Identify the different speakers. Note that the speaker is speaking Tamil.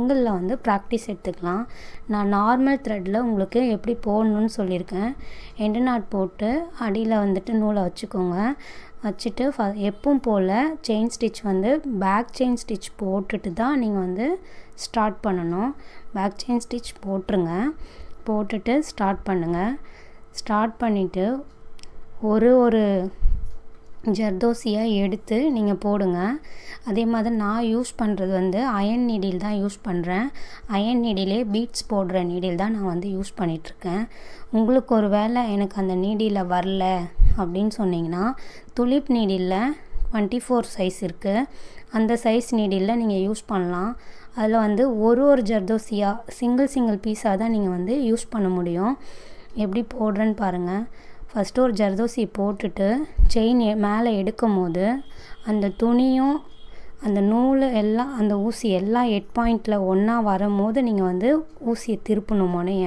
Speaker 1: சிங்கிளில் வந்து ப்ராக்டிஸ் எடுத்துக்கலாம். நான் நார்மல் த்ரெட்டில் உங்களுக்கு எப்படி போடணும்னு சொல்லியிருக்கேன். எண்டு நாட் போட்டு அடியில் வந்துட்டு நூலை வச்சுக்கோங்க. வச்சுட்டு எப்பவும் போல் செயின் ஸ்டிச் வந்து பேக் செயின் ஸ்டிச் போட்டுட்டு தான் நீங்கள் வந்து ஸ்டார்ட் பண்ணணும். பேக் செயின் ஸ்டிச் போட்டுட்டு ஸ்டார்ட் பண்ணுங்கள். ஸ்டார்ட் பண்ணிவிட்டு ஒரு ஜர்தோசியை எடுத்து நீங்கள் போடுங்க. அதே மாதிரி நான் யூஸ் பண்ணுறது வந்து அயன் நீடில் தான் யூஸ் பண்ணுறேன். அயன் நீடிலே பீட்ஸ் போடுற நீடில் தான் நான் வந்து யூஸ் பண்ணிகிட்ருக்கேன். உங்களுக்கு ஒரு வேளை எனக்கு அந்த நீடில் வரல அப்படின்னு சொன்னிங்கன்னா துலிப் நீடிலில் 24 சைஸ் இருக்குது. அந்த சைஸ் நீடிலில் நீங்கள் யூஸ் பண்ணலாம். அதில் வந்து ஒரு ஜர்தோசியாக சிங்கிள் பீஸாக தான் நீங்கள் வந்து யூஸ் பண்ண முடியும். எப்படி போடுறேன்னு பாருங்கள். ஃபஸ்ட்டு ஒரு ஜர்தோசி போட்டுட்டு செயின் மேலே எடுக்கும் போது அந்த துணியும் அந்த நூல் எல்லாம் அந்த ஊசி எல்லாம் ஹெட் பாயிண்டில் ஒன்றா வரும்போது நீங்கள் வந்து ஊசியை திருப்பணும் முனைய.